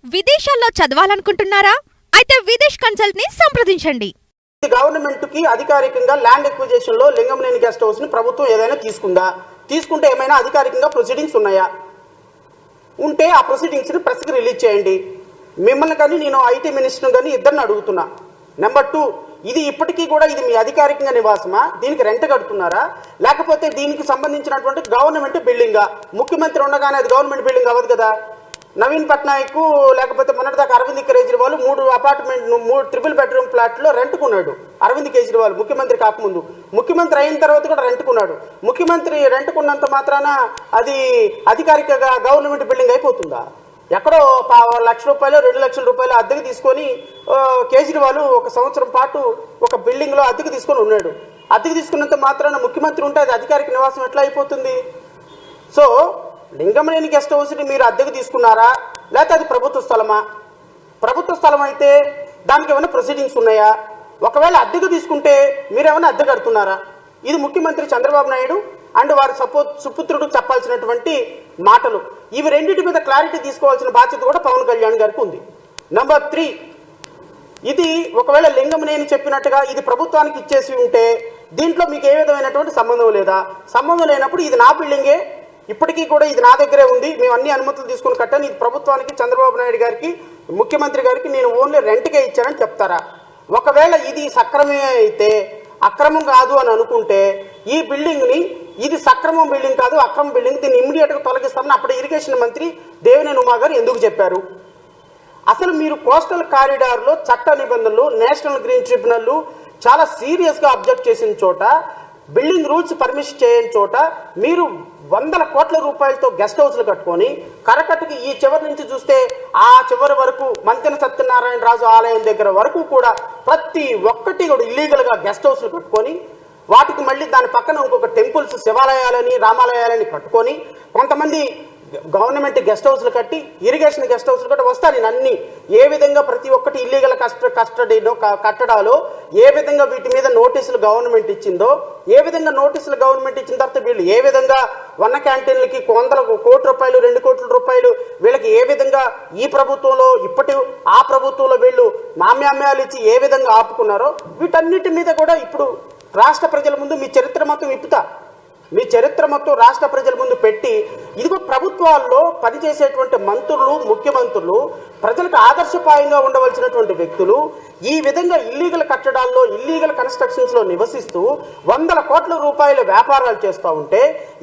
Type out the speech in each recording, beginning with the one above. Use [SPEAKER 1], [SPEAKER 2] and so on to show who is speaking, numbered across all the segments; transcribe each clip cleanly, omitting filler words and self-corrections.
[SPEAKER 1] విదేశాల్లో చదవాలనుకుంటున్నారా? అయితే విదేశ్ కన్సల్ట్ ని సంప్రదించండి.
[SPEAKER 2] గవర్నమెంట్ కి అధికారికంగా ల్యాండ్ ఎక్విజిషన్ లో లింగంనేని గెస్ట్ హౌస్ ని ప్రభుత్వం ఏదైనా తీసుకుందా? తీసుకుంటే ఏమైనా అధికారికంగా ప్రొసీడింగ్స్ ఉన్నాయా? ఉంటే ఆ ప్రొసీడింగ్స్ ని ప్రెస్ కి రిలీజ్ చేయండి. మిమ్మల్ని కానీ నేను ఐటీ మినిస్టర్ కానీ ఇద్దరిని అడుగుతున్నా. నెంబర్ 2, ఇది ఇప్పటికీ కూడా ఇది మీ అధికారికంగా నివాసమా? దీనికి రెంట్ కడుతున్నారా? లేకపోతే దీనికి సంబంధించినటువంటి గవర్నమెంట్ బిల్డింగా? ముఖ్యమంత్రి ఉండగానే అది గవర్నమెంట్ బిల్డింగ్ అవ్వదు కదా. నవీన్ పట్నాయక్ లేకపోతే మొన్నటిదాకా Arvind Kejriwal 3 apartment 3 triple bedroom ఫ్లాట్లో రెంట్కున్నాడు. అరవింద్ కేజ్రీవాల్ ముఖ్యమంత్రి కాకముందు, ముఖ్యమంత్రి అయిన తర్వాత కూడా రెంట్కున్నాడు. ముఖ్యమంత్రి రెంట్కున్నంత మాత్రాన అది అధికారికంగా గవర్నమెంట్ బిల్డింగ్ అయిపోతుందా? ఎక్కడో ₹1,00,000 ₹2,00,000 అద్దెకు తీసుకొని కేజ్రీవాల్ 1 సంవత్సరం పాటు ఒక బిల్డింగ్లో అద్దెకు తీసుకొని ఉన్నాడు. అద్దెకు తీసుకున్నంత మాత్రాన ముఖ్యమంత్రి ఉంటే అది అధికారిక నివాసం ఎట్లా అయిపోతుంది? సో లింగంనేని గెస్ట్ హౌస్ని మీరు అద్దెకు తీసుకున్నారా, లేకపోతే అది ప్రభుత్వ స్థలమా? ప్రభుత్వ స్థలం అయితే దానికి ఏమైనా ప్రొసీడింగ్స్ ఉన్నాయా? ఒకవేళ అద్దెకు తీసుకుంటే మీరేమైనా అద్దె కడుతున్నారా? ఇది ముఖ్యమంత్రి చంద్రబాబు నాయుడు అండ్ వారి సుపుత్రుడు చెప్పాల్సినటువంటి మాటలు. ఇవి రెండింటి మీద క్లారిటీ తీసుకోవాల్సిన బాధ్యత కూడా పవన్ కళ్యాణ్ గారికి ఉంది. నెంబర్ 3, ఇది ఒకవేళ లింగంనేని చెప్పినట్టుగా ఇది ప్రభుత్వానికి ఇచ్చేసి ఉంటే దీంట్లో మీకు ఏ విధమైనటువంటి సంబంధం లేదా? సంబంధం లేనప్పుడు ఇది నా బిల్డింగే, ఇప్పటికీ కూడా ఇది నా దగ్గరే ఉంది, మేము అన్ని అనుమతులు తీసుకుని కట్టాను, ఇది ప్రభుత్వానికి చంద్రబాబు నాయుడు గారికి ముఖ్యమంత్రి గారికి నేను ఓన్లీ రెంట్కే ఇచ్చానని చెప్తారా? ఒకవేళ ఇది సక్రమే అయితే, అక్రమం కాదు అని అనుకుంటే ఈ బిల్డింగ్ని ఇది సక్రమం బిల్డింగ్ కాదు, అక్రమ బిల్డింగ్, దీన్ని ఇమ్మీడియట్గా తొలగిస్తామని అప్పుడు ఇరిగేషన్ మంత్రి దేవినేని ఉమా గారు ఎందుకు చెప్పారు? అసలు మీరు కోస్టల్ కారిడార్లో చట్ట నిబంధనలు, నేషనల్ గ్రీన్ ట్రిబ్యునల్ చాలా సీరియస్గా అబ్జెక్ట్ చేసిన చోట, బిల్డింగ్ రూల్స్ పర్మిషన్ చేయని చోట మీరు ₹100 కోట్ల గెస్ట్ హౌస్లు కట్టుకొని కరకట్టుకి ఈ చివరి నుంచి చూస్తే ఆ చివరి వరకు మంతెన సత్యనారాయణ రాజు ఆలయం దగ్గర వరకు కూడా ప్రతి ఒక్కటి కూడా ఇల్లీగల్గా గెస్ట్ హౌస్లు కట్టుకొని వాటికి మళ్ళీ దాని పక్కన ఇంకొక టెంపుల్స్, శివాలయాలని, రామాలయాలని కట్టుకొని కొంతమంది గవర్నమెంట్ గెస్ట్ హౌస్లు కట్టి, ఇరిగేషన్ గెస్ట్ హౌస్లు కట్టి వస్తాను నేను అన్ని ఏ విధంగా ప్రతి ఒక్కటి ఇల్లీగల్ కస్టడీలో కట్టడాలో ఏ విధంగా వీటి మీద నోటీసులు గవర్నమెంట్ ఇచ్చిందో, ఏ విధంగా నోటీసులు గవర్నమెంట్ ఇచ్చిన తర్వాత వీళ్ళు ఏ విధంగా వన్న క్యాంటీన్లకి ₹100 కోట్ల ₹2 కోట్ల వీళ్ళకి ఏ విధంగా ఈ ప్రభుత్వంలో ఇప్పటి ఆ ప్రభుత్వంలో వీళ్ళు మామ్యామ్యాలు ఇచ్చి ఏ విధంగా ఆపుకున్నారో వీటన్నిటి మీద కూడా ఇప్పుడు రాష్ట్ర ప్రజల ముందు మీ చరిత్ర మొత్తం విప్పుతా, మీ చరిత్ర మొత్తం రాష్ట్ర ప్రజల ముందు పెట్టి, ఇదిగో ప్రభుత్వాల్లో పనిచేసేటువంటి మంత్రులు, ముఖ్యమంత్రులు, ప్రజలకు ఆదర్శపాయంగా ఉండవలసినటువంటి వ్యక్తులు ఈ విధంగా ఇల్లీగల్ కట్టడాల్లో, ఇల్లీగల్ కన్స్ట్రక్షన్స్లో నివసిస్తూ ₹100 కోట్ల వ్యాపారాలు చేస్తూ ఉంటే,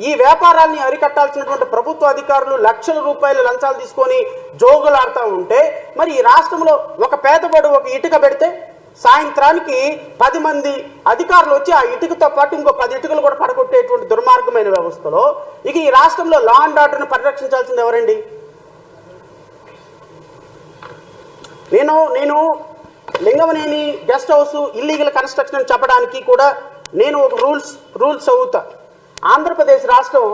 [SPEAKER 2] ఈ వ్యాపారాన్ని అరికట్టాల్సినటువంటి ప్రభుత్వ అధికారులు లక్షల రూపాయలు లంచాలు తీసుకొని జోగులాడుతూ ఉంటే, మరి ఈ రాష్ట్రంలో ఒక పేదవాడు ఒక ఇటుక పెడితే సాయంత్రానికి 10 మంది అధికారులు వచ్చి ఆ ఇటుకతో పాటు ఇంకో 10 ఇటుకలు కూడా పడగొట్టేటువంటి దుర్మార్గమైన వ్యవస్థలో ఇక ఈ రాష్ట్రంలో లా అండ్ ఆర్డర్ను పరిరక్షించాల్సింది ఎవరండి? నేను Lingamaneni guest house illegal construction అని చెప్పడానికి కూడా నేను ఒక రూల్స్ చదువుతా. ఆంధ్రప్రదేశ్ రాష్ట్రం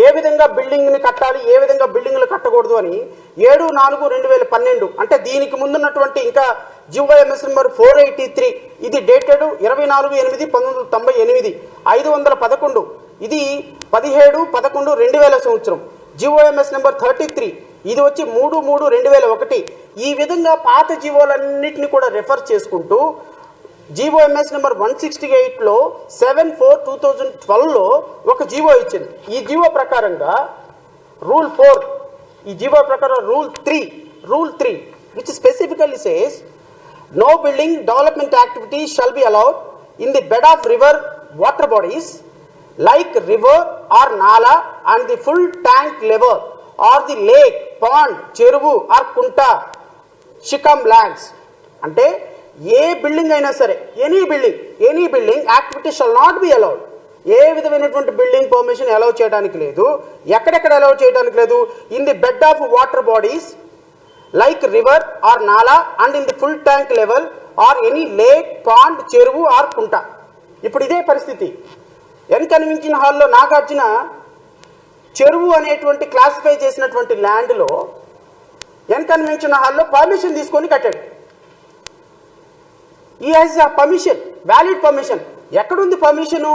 [SPEAKER 2] ఏ విధంగా బిల్డింగ్ని కట్టాలి, ఏ విధంగా బిల్డింగ్లు కట్టకూడదు అని 7/4/2012 అంటే దీనికి ముందున్నటువంటి ఇంకా జిఓఎంఎస్ నెంబర్ 483, ఇది డేటెడ్ 24/8/1998, 511, ఇది 17/11/2000 సంవత్సరం. జిఓఎంఎస్ నెంబర్ 33, ఇది వచ్చి 3/3/2001. ఈ విధంగా పాత జీవోలన్నింటినీ కూడా రెఫర్ చేసుకుంటూ జీవోఎంఎస్ నెంబర్ 168లో 7/4/2012లో ఒక జీవో ఇచ్చింది. ఈ జీవో ప్రకారంగా రూల్ 4, ఈ జీవో ప్రకారం rule 3 which specifically says no building development activities shall be allowed in the bed of river water bodies like river or nala and the full tank level or the lake, pond, చెరువు or Kunta, shikam lands. అంటే ఏ building అయినా సరే, any building activity shall not be allowed. ఏ విధమైనటువంటి building permission allow చేయడానికి లేదు. ఎక్కడెక్కడ allow చేయడానికి లేదు? In the bed of water bodies like river or nala and in the full tank level or any lake, pond, cheruvu or kunta. ఇప్పుడు ఇదే పరిస్థితి. ఎన్ కన్వెన్షన్ హాల్లో నాగార్జున చెరువు అనేటువంటి క్లాసిఫై చేసినటువంటి ల్యాండ్లో ఎన్ కన్వెన్షన్ హాల్లో పర్మిషన్ తీసుకొని కట్టాడు. ఈ has a permission, valid permission. ఎక్కడుంది పర్మిషను?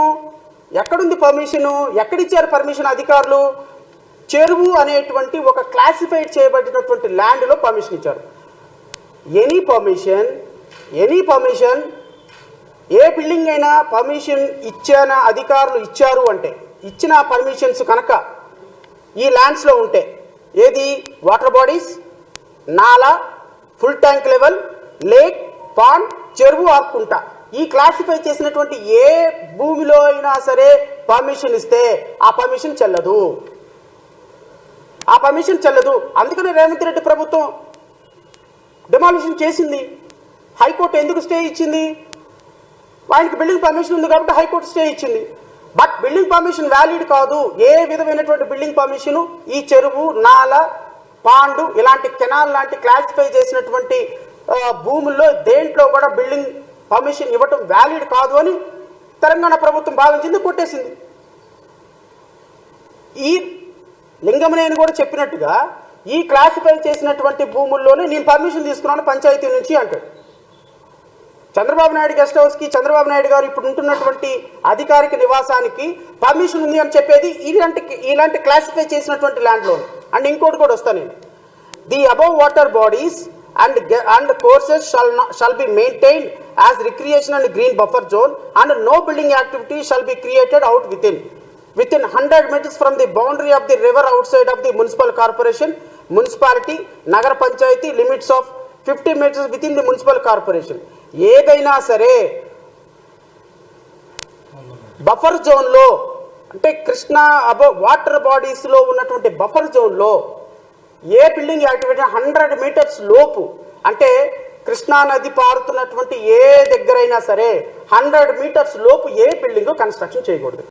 [SPEAKER 2] ఎక్కడిచ్చారు పర్మిషన్ అధికారులు? చెరువు అనేటువంటి ఒక క్లాసిఫైడ్ చేయబడినటువంటి ల్యాండ్లో పర్మిషన్ ఇచ్చారు. ఎనీ పర్మిషన్ ఏ బిల్డింగ్ అయినా పర్మిషన్ ఇచ్చిన అధికారులు ఇచ్చారు అంటే ఇచ్చిన పర్మిషన్స్ కనుక ఈ ల్యాండ్స్లో ఉంటే ఏది వాటర్ బాడీస్, నాలా, full tank level, lake, pond, చెరువు ఆకుంట ఈ క్లాసిఫై చేసినటువంటి ఏ భూమిలో అయినా సరే పర్మిషన్ ఇస్తే ఆ పర్మిషన్ చెల్లదు. అందుకనే రేవంత్ రెడ్డి ప్రభుత్వం డిమాలిషన్ చేసింది. హైకోర్టు ఎందుకు స్టే ఇచ్చింది? ఆయనకి బిల్డింగ్ పర్మిషన్ ఉంది కాబట్టి హైకోర్టు స్టే ఇచ్చింది. బట్ బిల్డింగ్ పర్మిషన్ వ్యాలిడ్ కాదు. ఏ విధమైనటువంటి బిల్డింగ్ పర్మిషన్ ఈ చెరువు, నాల, పాండు ఇలాంటి కెనాల్ లాంటి క్లాసిఫై చేసినటువంటి భూముల్లో దేంట్లో కూడా బిల్డింగ్ పర్మిషన్ ఇవ్వటం వ్యాలిడ్ కాదు అని తెలంగాణ ప్రభుత్వం భావించింది, కొట్టేసింది. ఈ లింగమనేని కూడా చెప్పినట్టుగా ఈ క్లాసిఫై చేసినటువంటి భూముల్లోనే నేను పర్మిషన్ తీసుకున్నాను పంచాయతీ నుంచి అంటాడు. చంద్రబాబు నాయుడు గెస్ట్ హౌస్కి చంద్రబాబు నాయుడు గారు ఇప్పుడు ఉంటున్నటువంటి అధికారిక నివాసానికి పర్మిషన్ ఉంది అని చెప్పేది ఇలాంటి క్లాసిఫై చేసినటువంటి ల్యాండ్లో. అండ్ ఇంకోటి కూడా వస్తాను నేను. The above water bodies and courses shall be maintained as recreation and green buffer zone, and no building activity shall be created out within 100 meters from the boundary of the river outside of the municipal corporation, municipality, nagar panchayati limits of 50 meters within the municipal corporation. ఏదైనా సరే buffer జోన్లో అంటే Krishna above water బాడీస్లో ఉన్నటువంటి buffer జోన్లో ఏ building activity 100 metres లోపు అంటే కృష్ణా నది పారుతున్నటువంటి ఏ దగ్గరైనా సరే 100 మీటర్స్ లోపు ఏ బిల్డింగ్ కన్స్ట్రక్షన్ చేయకూడదు.